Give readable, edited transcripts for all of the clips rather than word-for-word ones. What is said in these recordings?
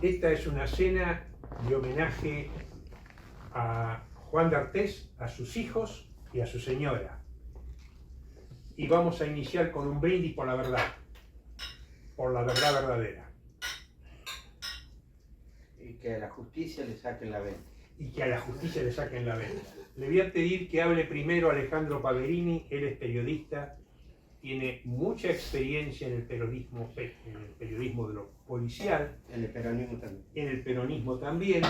Esta es una cena de homenaje a Juan d'Artés, a sus hijos y a su señora. Y vamos a iniciar con un brindis por la verdad verdadera. Y que a la justicia le saquen la venta. Y que a la justicia le saquen la venta. Le voy a pedir que hable primero Alejandro Paverini. Él es periodista, tiene mucha experiencia en el periodismo de lo policial. En el peronismo también. En el peronismo también.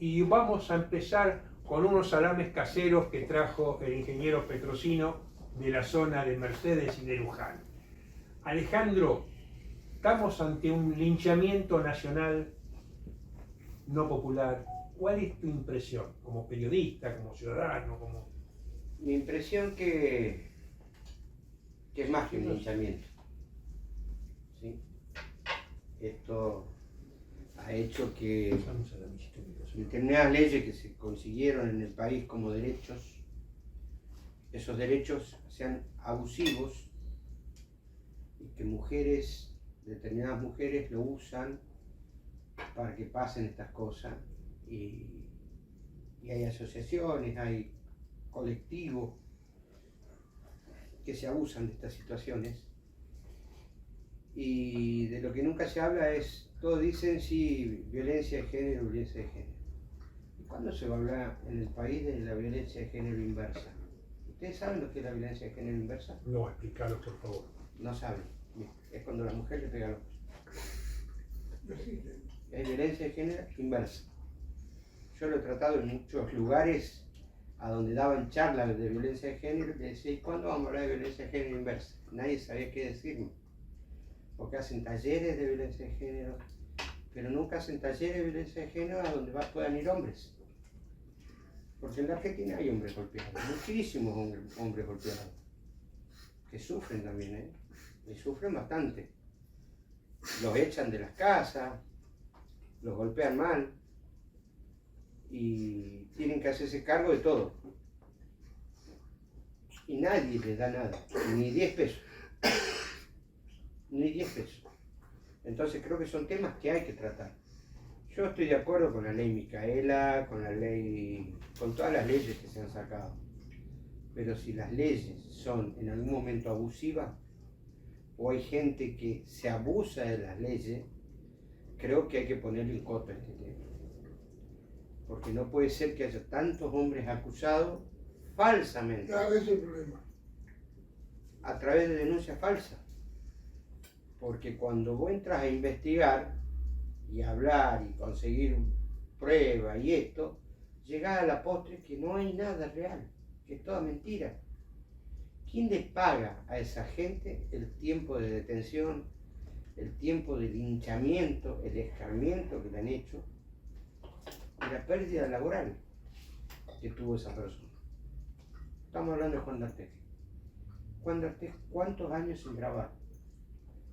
Y vamos a empezar con unos salames caseros que trajo el ingeniero Petrosino de la zona de Mercedes y de Luján. Alejandro, estamos ante un linchamiento nacional no popular. ¿Cuál es tu impresión como periodista, como ciudadano? Mi impresión que es más que un linchamiento. ¿Sí? Esto ha hecho que determinadas leyes que se consiguieron en el país como derechos, esos derechos sean abusivos y que determinadas mujeres lo usan para que pasen estas cosas y hay asociaciones, hay colectivos que se abusan de estas situaciones y de lo que nunca se habla es, todos dicen sí, violencia de género. ¿Y cuándo se va a hablar en el país de la violencia de género inversa? ¿Ustedes saben lo que es la violencia de género inversa? No, explícalo por favor. No saben. Es cuando la mujer le pega al hombre. Es violencia de género inversa. Yo lo he tratado en muchos lugares a donde daban charlas de violencia de género y decía, ¿y cuándo vamos a hablar de violencia de género inversa? Nadie sabía qué decirme. Porque hacen talleres de violencia de género, pero nunca hacen talleres de violencia de género a donde puedan ir hombres. Porque en la Argentina hay hombres golpeados, muchísimos hombres golpeados, que sufren también, y sufren bastante. Los echan de las casas, los golpean mal, y tienen que hacerse cargo de todo. Y nadie les da nada, ni 10 pesos. Ni 10 pesos. Entonces creo que son temas que hay que tratar. Yo estoy de acuerdo con la ley Micaela, con todas las leyes que se han sacado. Pero si las leyes son en algún momento abusivas, o hay gente que se abusa de las leyes, creo que hay que ponerle un coto a este tema. Porque no puede ser que haya tantos hombres acusados falsamente. Claro, ese es el problema. A través de denuncias falsas. Porque cuando vos entras a investigar y a hablar y conseguir pruebas y esto, llegás a la postre que no hay nada real, que es toda mentira. ¿Quién les paga a esa gente el tiempo de detención, el tiempo de linchamiento, el escarmiento que le han hecho y la pérdida laboral que tuvo esa persona? Estamos hablando de Juan d'Artés. Juan d'Artés, ¿cuántos años sin grabar?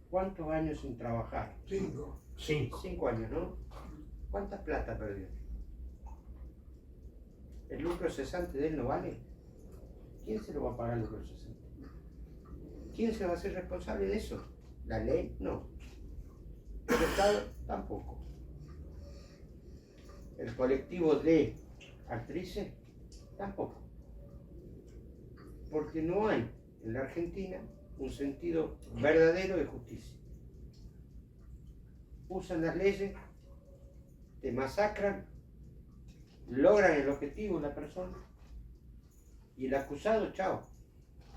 ¿Cuántos años sin trabajar? 5. 5 años, ¿no? ¿Cuánta plata perdió? ¿El lucro cesante de él no vale? ¿Quién se lo va a pagar el lucro cesante? ¿Quién se va a hacer responsable de eso? ¿La ley? No. ¿El Estado? Tampoco. ¿El colectivo de actrices? Tampoco. Porque no hay en la Argentina un sentido verdadero de justicia. Usan las leyes, te masacran, logran el objetivo de la persona y el acusado, chao.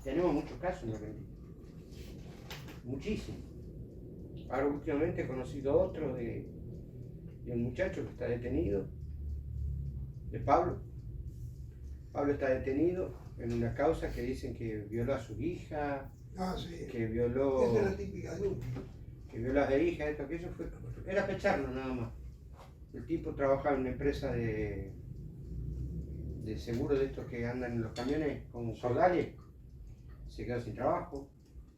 Tenemos muchos casos en la Argentina. Muchísimos. Ahora últimamente he conocido otro de un muchacho que está detenido, de Pablo. Pablo está detenido en una causa que dicen que violó a su hija, Sí. que violó... Esa es la típica de uno. Que violó a la hija, esto, aquello, era pecharlo nada más. El tipo trabajaba en una empresa de seguro de estos que andan en los camiones con caudales, se quedó sin trabajo.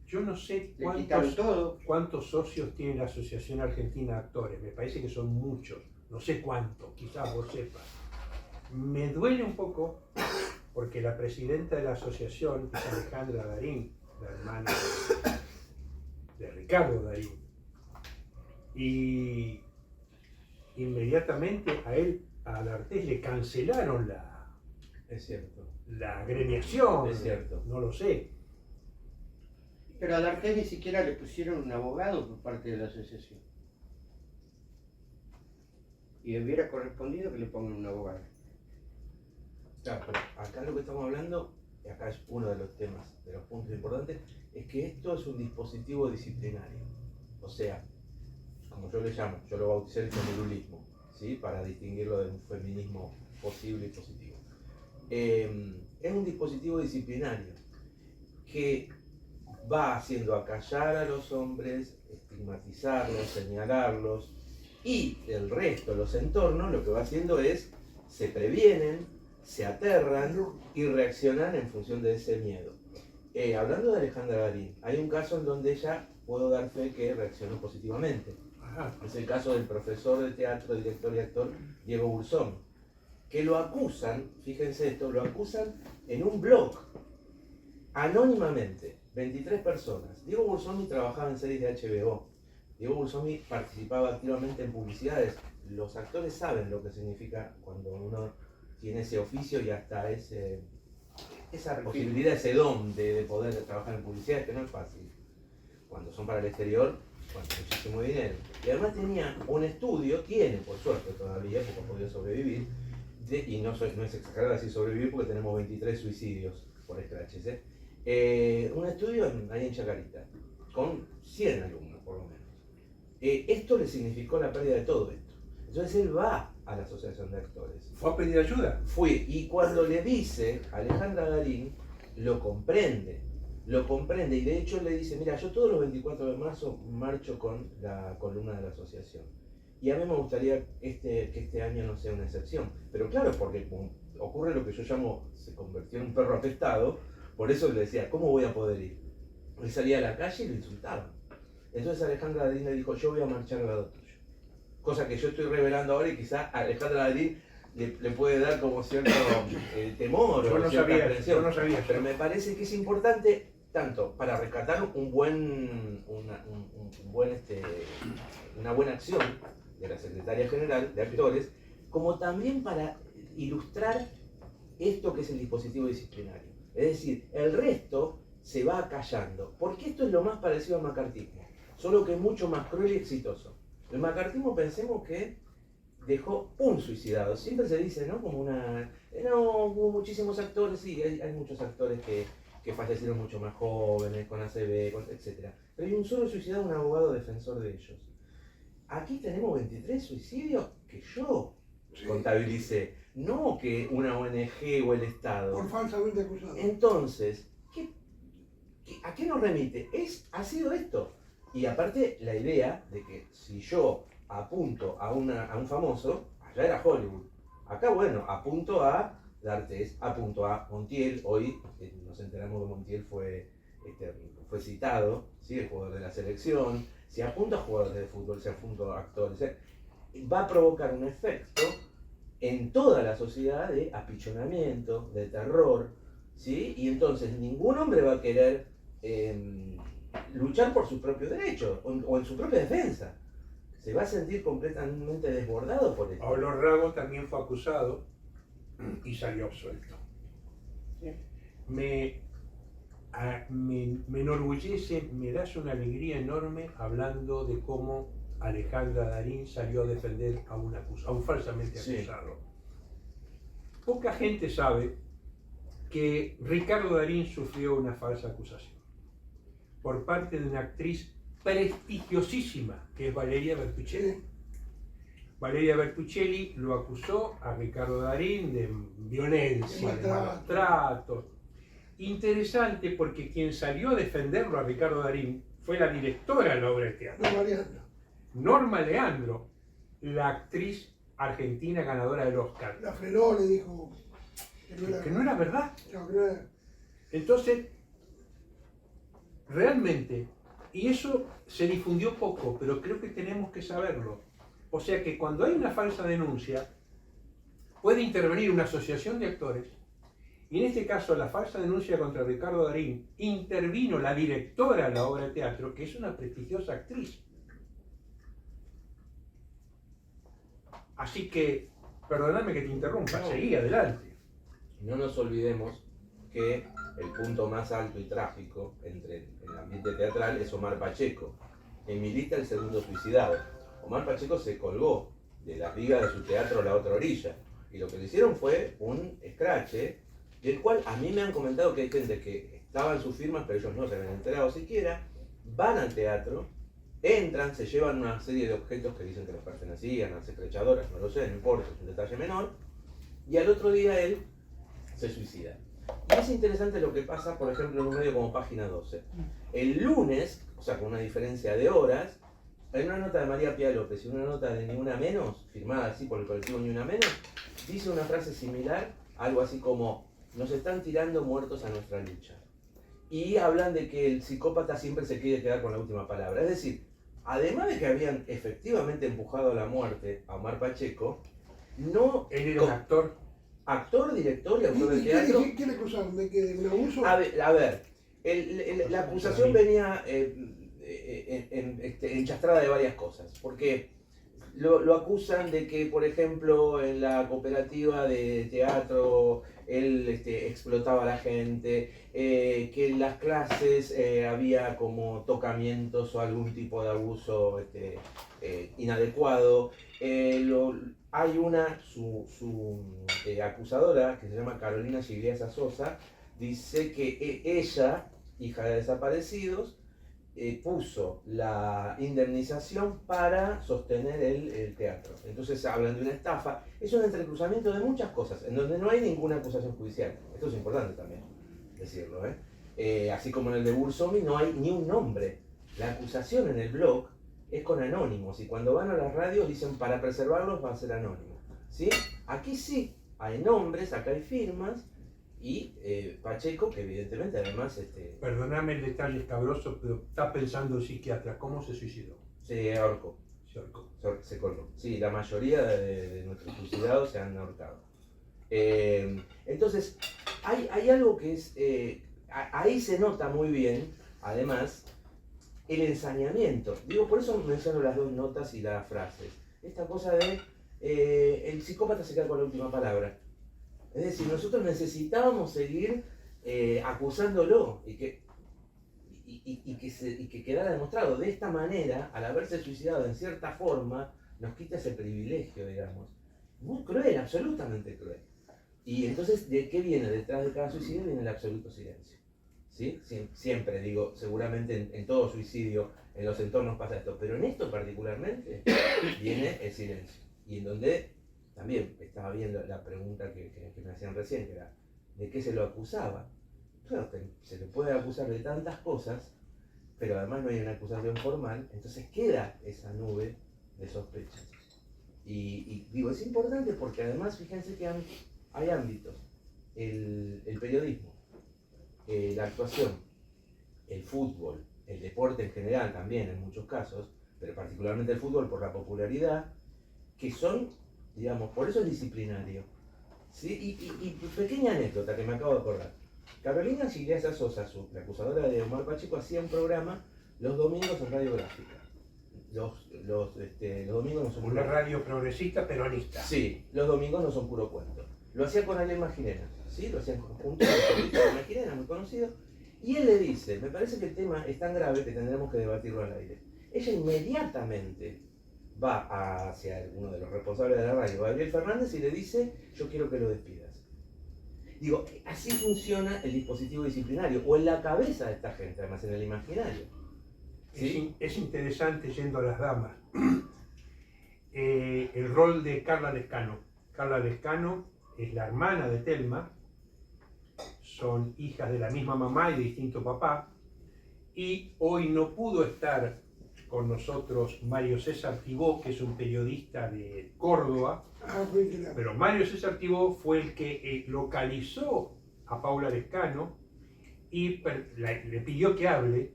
Yo no sé Le quitaron todo. cuántos socios tiene la Asociación Argentina de Actores, me parece que son muchos, no sé cuántos, quizás vos sepas. Me duele un poco porque la presidenta de la asociación es Alejandra Darín, la hermana de Ricardo Darín. Y inmediatamente a D'Artés le cancelaron Es cierto. la agremiación. Es cierto. No lo sé. Pero a D'Artés ni siquiera le pusieron un abogado por parte de la asociación. Y hubiera correspondido que le pongan un abogado. Claro, pero acá lo que estamos hablando, y acá es uno de los temas, de los puntos importantes, es que esto es un dispositivo disciplinario. O sea, como yo le llamo, yo lo bauticé el feminismo, ¿sí? Para distinguirlo de un feminismo posible y positivo. Es un dispositivo disciplinario que va haciendo acallar a los hombres, estigmatizarlos, señalarlos, y el resto, los entornos, lo que va haciendo es, se previenen, se aterran y reaccionan en función de ese miedo. Hablando de Alejandra Darín, hay un caso en donde ella, puedo dar fe que reaccionó positivamente. Ajá. Es el caso del profesor de teatro, director y actor Diego Burzón, que lo acusan, fíjense esto, lo acusan en un blog, anónimamente, 23 personas. Diego Burzón trabajaba en series de HBO. Diego Burzón participaba activamente en publicidades. Los actores saben lo que significa cuando uno tiene ese oficio y hasta esa posibilidad, ese don de poder trabajar en publicidades, que no es fácil. Cuando son para el exterior, bueno, muchísimo dinero. Y además tenía un estudio, tiene por suerte todavía, porque ha podido sobrevivir, y no es exagerado decir sobrevivir porque tenemos 23 suicidios por scratches, un estudio ahí en Chacarita, con 100 alumnos por lo menos. Esto le significó la pérdida de todo esto. Entonces él va a la asociación de actores. ¿Fue a pedir ayuda? Fui, y cuando le dice a Alejandra Darín, lo comprende, y de hecho le dice, mira, yo todos los 24 de marzo marcho con la columna de la asociación. Y a mí me gustaría que este año no sea una excepción. Pero claro, porque ocurre lo que yo llamo, se convirtió en un perro apestado, por eso le decía, ¿cómo voy a poder ir? Él salía a la calle y lo insultaban. Entonces Alejandra Darín le dijo, yo voy a marchar al lado tuyo. Cosa que yo estoy revelando ahora y quizás a Alejandra Darín le puede dar como cierto temor Yo o no cierta sabía, aprensión. yo no sabía. Pero me parece que es importante tanto para rescatar una buena acción de la Secretaría General de Actores, como también para ilustrar esto que es el dispositivo disciplinario. Es decir, el resto se va acallando, porque esto es lo más parecido al macartismo, solo que mucho más cruel y exitoso. El macartismo, pensemos que dejó un suicidado. Siempre se dice, ¿no? Como no, hubo muchísimos actores, sí, hay muchos actores que fallecieron mucho más jóvenes, con ACV, etc. Pero hay un solo suicidado, un abogado defensor de ellos. Aquí tenemos 23 suicidios que yo contabilicé, no que una ONG o el Estado. Por falsamente acusado. Entonces, ¿a qué nos remite? Ha sido esto. Y aparte, la idea de que si yo apunto a un famoso, allá era Hollywood. Acá, bueno, apunto a D'Artés, apunto a Montiel. Hoy nos enteramos que Montiel fue citado, ¿sí? El jugador de la selección. Si apunto a jugadores de fútbol, si apunto a actores, va a provocar un efecto en toda la sociedad de apichonamiento, de terror, ¿sí? Y entonces ningún hombre va a querer luchar por sus propios derechos o en su propia defensa. Se va a sentir completamente desbordado por esto. Pablo Rago también fue acusado y salió absuelto. Sí. Me enorgullece, me das una alegría enorme hablando de cómo Alejandra Darín salió a defender a un falsamente acusado. Sí. Poca gente sabe que Ricardo Darín sufrió una falsa acusación por parte de una actriz prestigiosísima, que es Valeria Bertuccelli. Sí. Valeria Bertuccelli lo acusó a Ricardo Darín de violencia, de maltrato. Interesante, porque quien salió a defenderlo a Ricardo Darín fue la directora de la obra de teatro, Norma Leandro, la actriz argentina ganadora del Oscar. La frenó, le dijo que no era verdad. No, que no era. Entonces, realmente, y eso se difundió poco, pero creo que tenemos que saberlo. O sea que cuando hay una falsa denuncia, puede intervenir una asociación de actores, y en este caso la falsa denuncia contra Ricardo Darín, intervino la directora de la obra de teatro, que es una prestigiosa actriz. Así que, perdóname que te interrumpa, No. seguí adelante. No nos olvidemos que el punto más alto y trágico entre el ambiente teatral es Omar Pacheco. Emilita, el segundo suicidado. Omar Pacheco se colgó de las vigas de su teatro La Otra Orilla. Y lo que le hicieron fue un escrache, del cual a mí me han comentado que hay gente que estaba en sus firmas, pero ellos no se habían enterado siquiera, van al teatro, entran, se llevan una serie de objetos que dicen que les pertenecían a las escrachadoras, no lo sé, no importa, es un detalle menor, y al otro día él se suicida. Y es interesante lo que pasa, por ejemplo, en un medio como Página 12. El lunes, o sea, con una diferencia de horas, en una nota de María Pía López y una nota de Ni Una Menos, firmada así por el colectivo Ni Una Menos, dice una frase similar, algo así como: nos están tirando muertos a nuestra lucha. Y hablan de que el psicópata siempre se quiere quedar con la última palabra. Es decir, además de que habían efectivamente empujado a la muerte a Omar Pacheco, no... Él era un actor. Actor, director y autor de ¿Y teatro. qué le acusaron? ¿De que de un abuso? A ver, la acusación venía enchastrada de varias cosas, porque lo acusan de que, por ejemplo, en la cooperativa de teatro él explotaba a la gente, que en las clases había como tocamientos o algún tipo de abuso inadecuado. Hay su acusadora, que se llama Carolina Gigliasa Sosa, dice que ella, hija de desaparecidos, puso la indemnización para sostener el teatro. Entonces hablan de una estafa. Es un entrecruzamiento de muchas cosas, en donde no hay ninguna acusación judicial. Esto es importante también decirlo, así como en el de Bursomi no hay ni un nombre. La acusación en el blog es con anónimos, y cuando van a las radios dicen para preservarlos va a ser anónimo, ¿sí? Aquí sí hay nombres, acá hay firmas, y Pacheco, que evidentemente además Perdóname el detalle escabroso, pero está pensando el psiquiatra, ¿cómo se suicidó? se ahorcó, Se ahorcó. se colgó. Sí, la mayoría de nuestros suicidados se han ahorcado. Entonces, hay algo que es, ahí se nota muy bien, además, el ensañamiento. Digo, por eso menciono las dos notas y las frases. Esta cosa de el psicópata se queda con la última palabra. Es decir, nosotros necesitábamos seguir acusándolo y que quedara demostrado. De esta manera, al haberse suicidado en cierta forma, nos quita ese privilegio, digamos. Muy cruel, absolutamente cruel. Y entonces, ¿de qué viene? Detrás de cada suicidio viene el absoluto silencio. ¿Sí? Siempre digo, seguramente en todo suicidio, en los entornos pasa esto, pero en esto particularmente viene el silencio. Y en donde también estaba viendo la pregunta que me hacían recién, que era ¿de qué se lo acusaba? Claro, se le puede acusar de tantas cosas, pero además no hay una acusación formal, entonces queda esa nube de sospechas. Y digo, es importante porque además fíjense que hay ámbitos, el periodismo, la actuación, el fútbol, el deporte en general también en muchos casos, pero particularmente el fútbol por la popularidad, que son, digamos, por eso es disciplinario. ¿Sí? Y pequeña anécdota que me acabo de acordar. Carolina Gigliasa Sosa, la acusadora de Omar Pacheco, hacía un programa los domingos en Radio Gráfica. Los domingos no son Una radio progresista peronista. Sí, los domingos no son puro cuento. Lo hacía con Alema Girena, ¿sí? Lo hacían junto con Alema Girena, muy conocido. Y él le dice, me parece que el tema es tan grave que tendremos que debatirlo al aire. Ella inmediatamente va hacia uno de los responsables de la radio, Gabriel Fernández, y le dice, yo quiero que lo despidas. Digo, así funciona el dispositivo disciplinario, o en la cabeza de esta gente, además en el imaginario. ¿Sí? Es interesante, yendo a las damas, el rol de Carla Lescano. Carla Lescano es la hermana de Telma, son hijas de la misma mamá y de distinto papá, y hoy no pudo estar con nosotros Mario César Tibó, que es un periodista de Córdoba, pero Mario César Tibó fue el que localizó a Paula Lescano y le pidió que hable,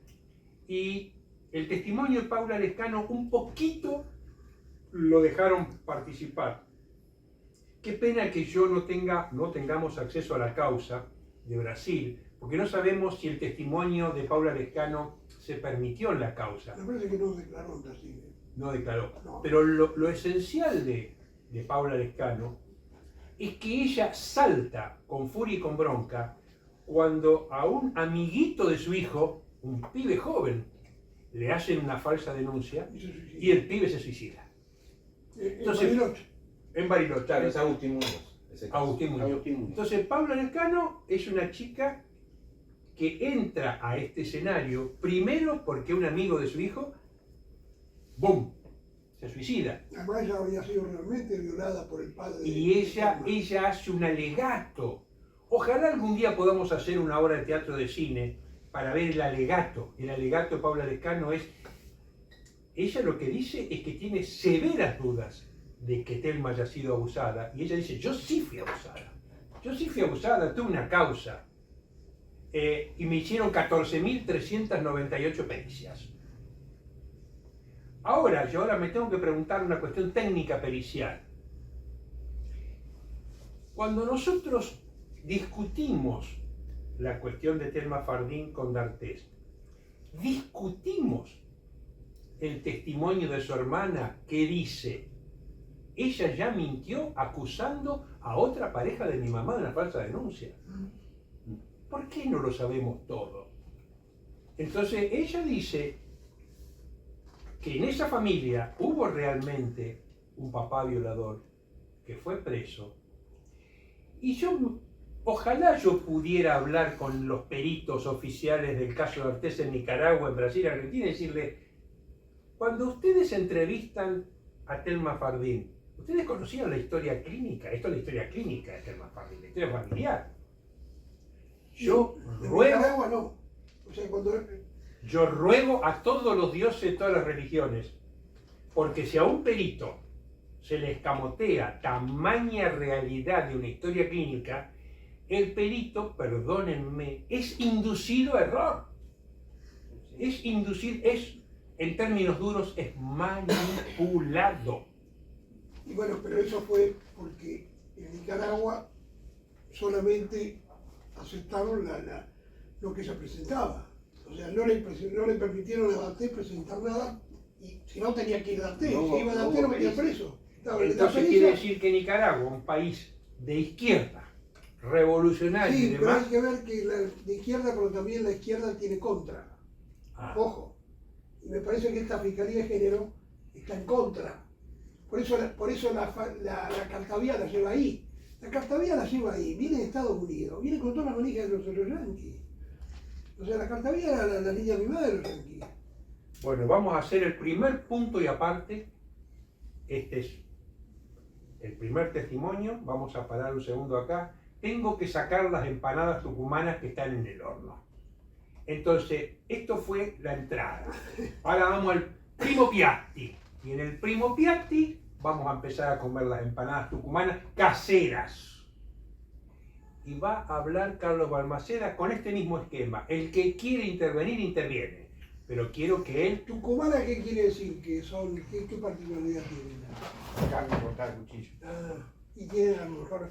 y el testimonio de Paula Lescano un poquito lo dejaron participar. Qué pena que no tengamos acceso a la causa de Brasil, porque no sabemos si el testimonio de Paula Lescano se permitió en la causa. Me parece que no declaró en Brasil. No declaró. No. Pero lo esencial de de Paula Lescano es que ella salta con furia y con bronca cuando a un amiguito de su hijo, un pibe joven, le hacen una falsa denuncia Y se suicida. y el pibe se suicida. Entonces, Bariloche. En Bariloche. Claro, es Agustín Muñoz. ese caso. Agustín Muñoz. Agustín Muñoz. Entonces, Paula Lescano es una chica que entra a este escenario primero porque un amigo de su hijo, ¡bum!, se suicida. Además ella había sido realmente violada por el padre. Y ella hace un alegato. Ojalá algún día podamos hacer una obra de teatro de cine para ver el alegato. El alegato de Paula Lescano es, ella lo que dice es que tiene severas dudas de que Thelma haya sido abusada. Y ella dice, yo sí fui abusada. Yo sí fui abusada, tuve una causa. Y me hicieron 14.398 pericias. Yo ahora me tengo que preguntar una cuestión técnica pericial. Cuando nosotros discutimos la cuestión de Thelma Fardín con D'Artés, discutimos el testimonio de su hermana que dice, ella ya mintió acusando a otra pareja de mi mamá de una falsa denuncia. ¿Por qué no lo sabemos todo? Entonces ella dice que en esa familia hubo realmente un papá violador que fue preso. Y ojalá yo pudiera hablar con los peritos oficiales del caso de D'Artés en Nicaragua, en Brasil, en Argentina, y decirle, cuando ustedes entrevistan a Thelma Fardín, ¿ustedes conocían la historia clínica? Esto es la historia clínica de Thelma Fardín, la historia familiar. Yo Nicaragua no. O sea, Yo ruego a todos los dioses de todas las religiones, porque si a un perito se le escamotea tamaña realidad de una historia clínica, el perito, perdónenme, es inducido a error. En términos duros, es manipulado. Y bueno, pero eso fue porque en Nicaragua solamente aceptaron lo que se presentaba. O sea, no le permitieron a D'Artés presentar nada, y si no tenía que ir D'Artés. No, Si iba D'Artés no, lo metía pericia. preso. Entonces quiere decir que Nicaragua, un país de izquierda, revolucionario y Sí, pero hay demás, que ver que de izquierda, pero también la izquierda tiene contra. Ojo. Y me parece que esta Fiscalía de Género está en contra. Por eso la Cartavía la lleva ahí. La Cartavía la lleva ahí, viene de Estados Unidos, viene con todas las manijas de los yanquis. O sea, la Cartavía era la niña mimada de los yanquis. Bueno, vamos a hacer el primer punto y aparte. Este es el primer testimonio. Vamos a parar un segundo acá. Tengo que sacar las empanadas tucumanas que están en el horno. Entonces, esto fue la entrada. Ahora vamos al Primo Piatti. Y en el Primo Piatti vamos a empezar a comer las empanadas tucumanas caseras. Y va a hablar Carlos Balmaceda con este mismo esquema. El que quiere intervenir, interviene. Pero quiero que él... ¿Tucumana qué quiere decir? ¿Qué particularidad tienen? Carne cortada a cuchillo. Y tienen a lo mejor